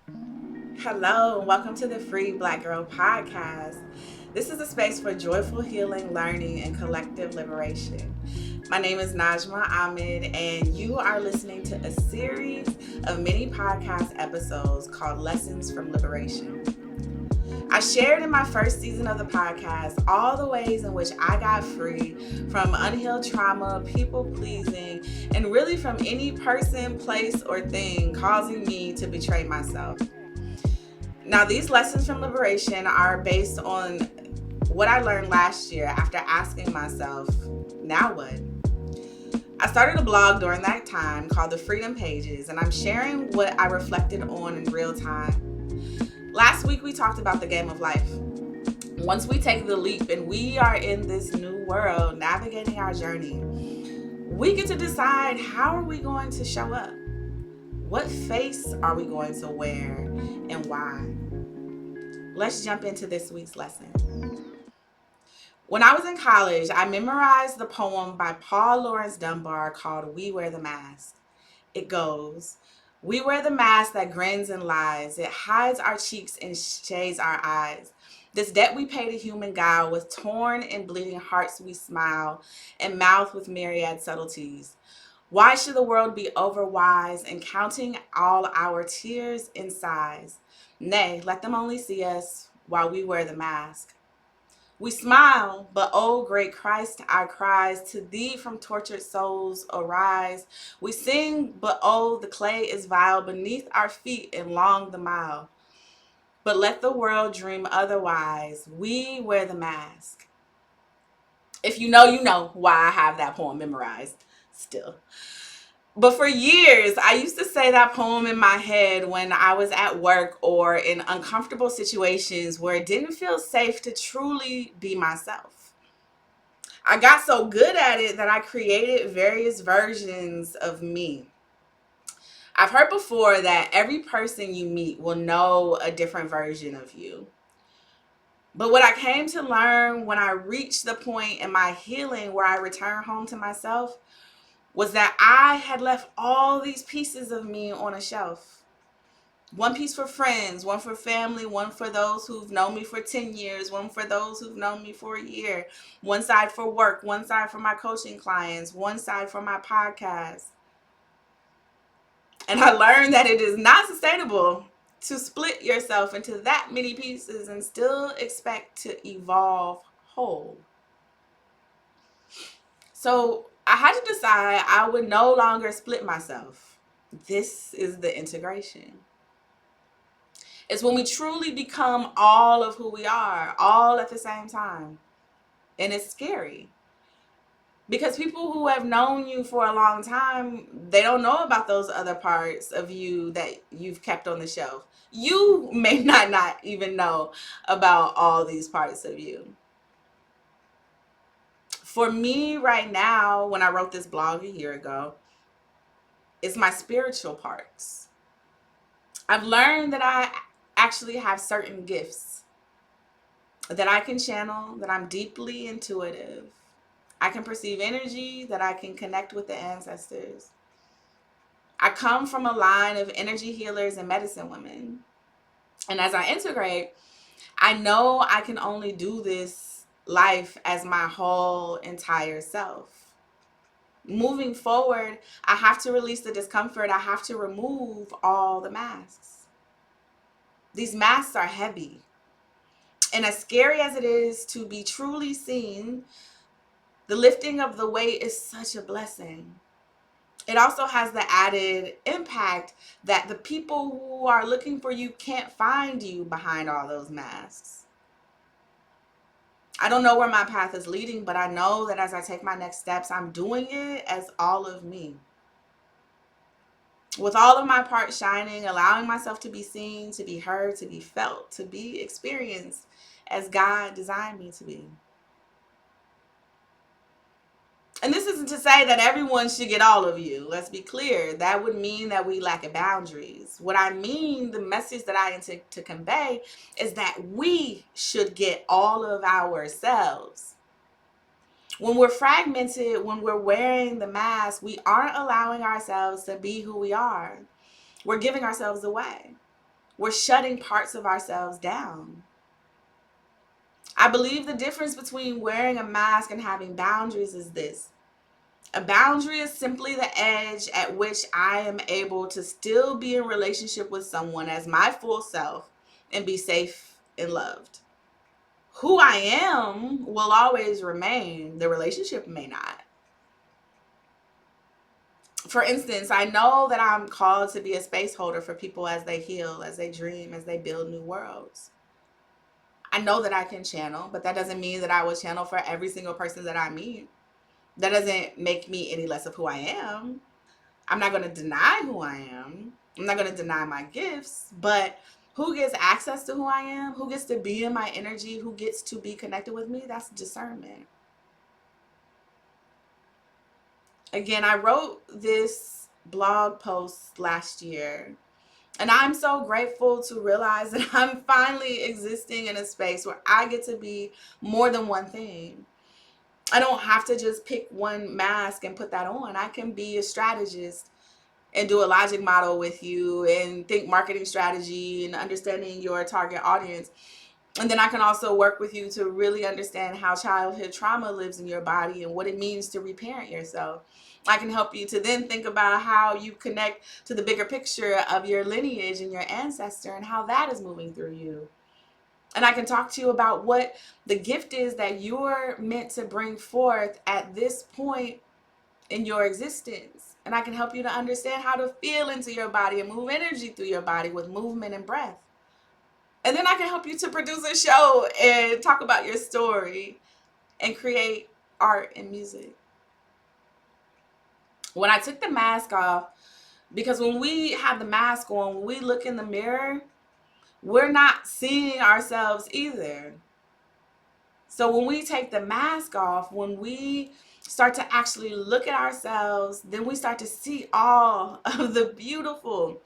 Hello, and welcome to the Free Black Girl Podcast. This is a space for joyful healing, learning, and collective liberation. My name is Najma Ahmed, and you are listening to a series of mini podcast episodes called Lessons from Liberation. I shared in my first season of the podcast all the ways in which I got free from unhealed trauma, people pleasing, and really from any person, place, or thing causing me to betray myself. Now, these lessons from liberation are based on what I learned last year after asking myself, now what? I started a blog during that time called The Freedom Pages, and I'm sharing what I reflected on in real time. Last week, we talked about the game of life. Once we take the leap and we are in this new world, navigating our journey, we get to decide how are we going to show up? What face are we going to wear and why? Let's jump into this week's lesson. When I was in college, I memorized the poem by Paul Laurence Dunbar called We Wear the Mask. It goes, we wear the mask that grins and lies. It hides our cheeks and shades our eyes. This debt we pay to human guile, with torn and bleeding hearts we smile, and mouth with myriad subtleties. Why should the world be overwise in counting all our tears and sighs? Nay, let them only see us while we wear the mask. We smile, but oh great Christ, our cries to thee from tortured souls arise. We sing, but oh the clay is vile beneath our feet and long the mile. But let the world dream otherwise. We wear the mask. If you know, you know why I have that poem memorized still. But for years, I used to say that poem in my head when I was at work or in uncomfortable situations where it didn't feel safe to truly be myself. I got so good at it that I created various versions of me. I've heard before that every person you meet will know a different version of you. But what I came to learn when I reached the point in my healing where I returned home to myself was that I had left all these pieces of me on a shelf. One piece for friends, one for family, one for those who've known me for 10 years, one for those who've known me for a year, one side for work, one side for my coaching clients, one side for my podcast. And I learned that it is not sustainable to split yourself into that many pieces and still expect to evolve whole. So I had to decide I would no longer split myself. This is the integration. It's when we truly become all of who we are, all at the same time. And it's scary because people who have known you for a long time, they don't know about those other parts of you that you've kept on the shelf. You may not even know about all these parts of you. For me right now, when I wrote this blog a year ago, it's my spiritual parts. I've learned that I actually have certain gifts that I can channel, that I'm deeply intuitive. I can perceive energy, that I can connect with the ancestors. I come from a line of energy healers and medicine women. And as I integrate, I know I can only do this life as my whole entire self. Moving forward, I have to release the discomfort. I have to remove all the masks. These masks are heavy. And as scary as it is to be truly seen, the lifting of the weight is such a blessing. It also has the added impact that the people who are looking for you can't find you behind all those masks. I don't know where my path is leading, but I know that as I take my next steps, I'm doing it as all of me. With all of my parts shining, allowing myself to be seen, to be heard, to be felt, to be experienced as God designed me to be. And this isn't to say that everyone should get all of you. Let's be clear. That would mean that we lack boundaries. What I mean, the message that I intend to convey is that we should get all of ourselves. When we're fragmented, when we're wearing the mask, we aren't allowing ourselves to be who we are. We're giving ourselves away. we're shutting parts of ourselves down. I believe the difference between wearing a mask and having boundaries is this. A boundary is simply the edge at which I am able to still be in relationship with someone as my full self and be safe and loved. Who I am will always remain. The relationship may not. For instance, I know that I'm called to be a space holder for people as they heal, as they dream, as they build new worlds. I know that I can channel, but that doesn't mean that I will channel for every single person that I meet. That doesn't make me any less of who I am. I'm not going to deny who I am. I'm not going to deny my gifts, but who gets access to who I am, who gets to be in my energy, who gets to be connected with me, that's discernment. Again, I wrote this blog post last year, and I'm so grateful to realize that I'm finally existing in a space where I get to be more than one thing. I don't have to just pick one mask and put that on. I can be a strategist and do a logic model with you and think marketing strategy and understanding your target audience. And then I can also work with you to really understand how childhood trauma lives in your body and what it means to reparent yourself. I can help you to then think about how you connect to the bigger picture of your lineage and your ancestor and how that is moving through you. And I can talk to you about what the gift is that you're meant to bring forth at this point in your existence. And I can help you to understand how to feel into your body and move energy through your body with movement and breath. And then I can help you to produce a show and talk about your story and create art and music. When I took the mask off, because when we have the mask on, when we look in the mirror, we're not seeing ourselves either. So when we take the mask off, when we start to actually look at ourselves, then we start to see all of the beautiful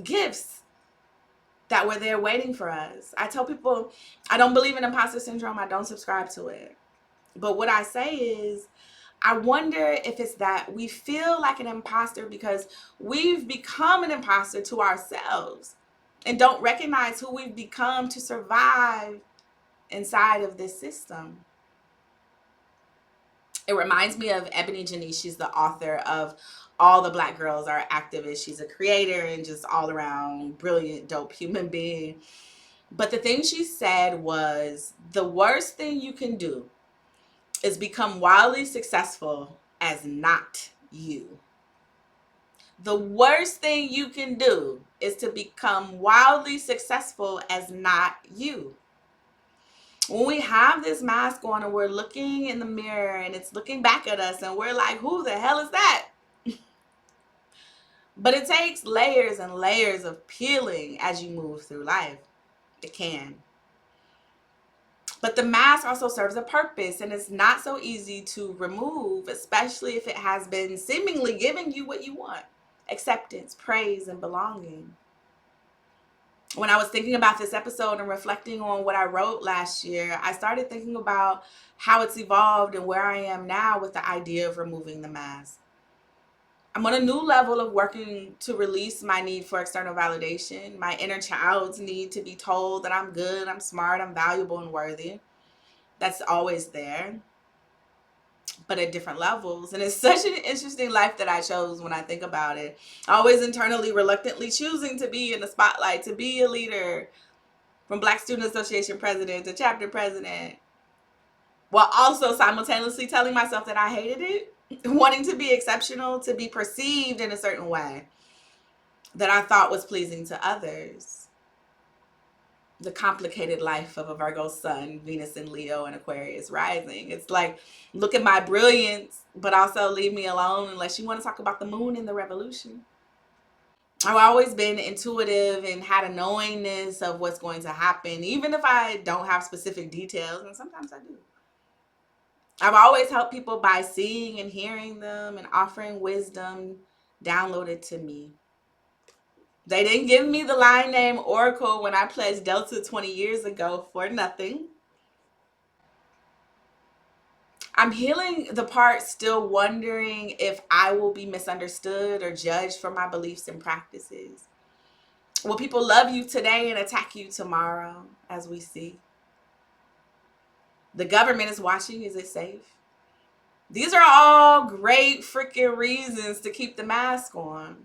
gifts that were there waiting for us. I tell people I don't believe in imposter syndrome. I don't subscribe to it. But what I say is, I wonder if it's that we feel like an imposter because we've become an imposter to ourselves and don't recognize who we've become to survive inside of this system. It reminds me of Ebony Janice. She's the author of All the Black Girls Are Activists. She's a creator and just all around brilliant, dope human being. But the thing she said was, the worst thing you can do is become wildly successful as not you. The worst thing you can do is to become wildly successful as not you. When we have this mask on and we're looking in the mirror and it's looking back at us and we're like, who the hell is that? But it takes layers and layers of peeling as you move through life. It can. But the mask also serves a purpose, and it's not so easy to remove, especially if it has been seemingly giving you what you want: acceptance, praise, and belonging. When I was thinking about this episode and reflecting on what I wrote last year, I started thinking about how it's evolved and where I am now with the idea of removing the mask. I'm on a new level of working to release my need for external validation, my inner child's need to be told that I'm good, I'm smart, I'm valuable, and worthy. That's always there, but at different levels. And it's such an interesting life that I chose when I think about it. Always internally, reluctantly choosing to be in the spotlight, to be a leader, from Black Student Association president to chapter president, while also simultaneously telling myself that I hated it, wanting to be exceptional, to be perceived in a certain way that I thought was pleasing to others. The complicated life of a Virgo sun, Venus in Leo, and Aquarius rising. It's like, look at my brilliance, but also leave me alone unless you want to talk about the moon and the revolution. I've always been intuitive and had a knowingness of what's going to happen, even if I don't have specific details, and sometimes I do. I've always helped people by seeing and hearing them and offering wisdom downloaded to me. They didn't give me the line name Oracle when I pledged Delta 20 years ago for nothing. I'm healing the part still wondering if I will be misunderstood or judged for my beliefs and practices. Will people love you today and attack you tomorrow, as we see? The government is watching. Is it safe? These are all great freaking reasons to keep the mask on.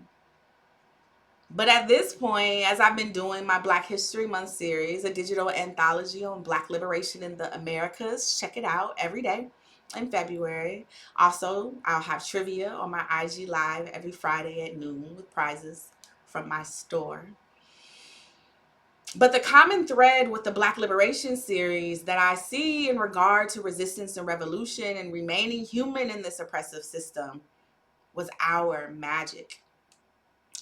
But at this point, as I've been doing my Black History Month series, a digital anthology on Black liberation in the Americas, check it out every day in February. Also, I'll have trivia on my IG Live every Friday at noon with prizes from my store. But the common thread with the Black Liberation series that I see in regard to resistance and revolution and remaining human in this oppressive system was our magic,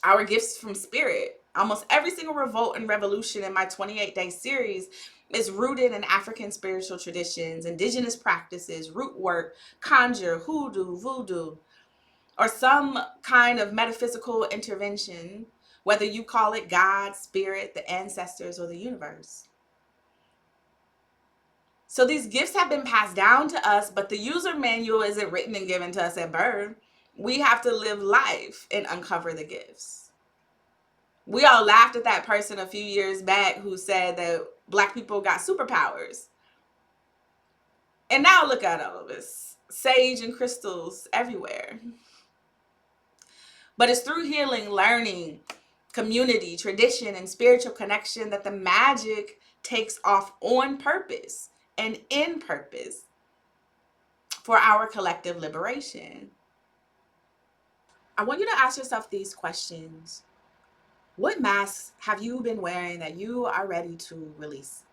our gifts from spirit. Almost every single revolt and revolution in my 28-day series is rooted in African spiritual traditions, indigenous practices, root work, conjure, hoodoo, voodoo, or some kind of metaphysical intervention, whether you call it God, spirit, the ancestors, or the universe. So these gifts have been passed down to us, but the user manual isn't written and given to us at birth. We have to live life and uncover the gifts. We all laughed at that person a few years back who said that Black people got superpowers. And now look at all of us, sage and crystals everywhere. But it's through healing, learning, community, tradition, and spiritual connection that the magic takes off on purpose and in purpose for our collective liberation. I want you to ask yourself these questions. What masks have you been wearing that you are ready to release?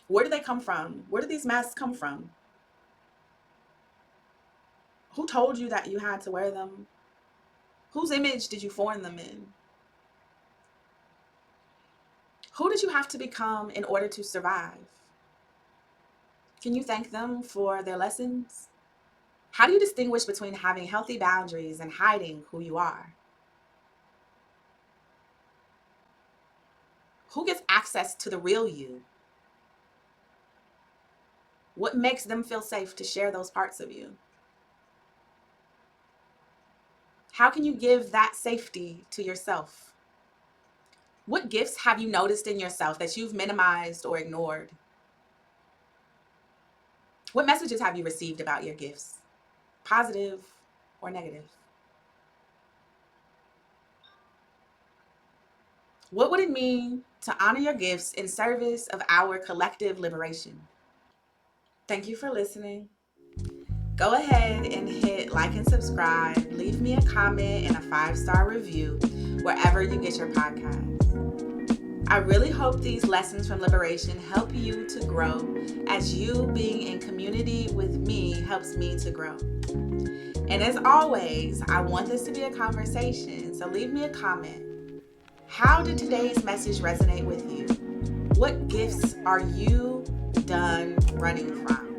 Where do they come from? Where do these masks come from? Who told you that you had to wear them? Whose image did you form them in? Who did you have to become in order to survive? Can you thank them for their lessons? How do you distinguish between having healthy boundaries and hiding who you are? Who gets access to the real you? What makes them feel safe to share those parts of you? How can you give that safety to yourself? What gifts have you noticed in yourself that you've minimized or ignored? What messages have you received about your gifts, positive or negative? What would it mean to honor your gifts in service of our collective liberation? Thank you for listening. Go ahead and hit like and subscribe. Leave me a comment and a 5-star review wherever you get your podcast. I really hope these lessons from liberation help you to grow, as you being in community with me helps me to grow. And as always, I want this to be a conversation, so leave me a comment. How did today's message resonate with you? What gifts are you done running from?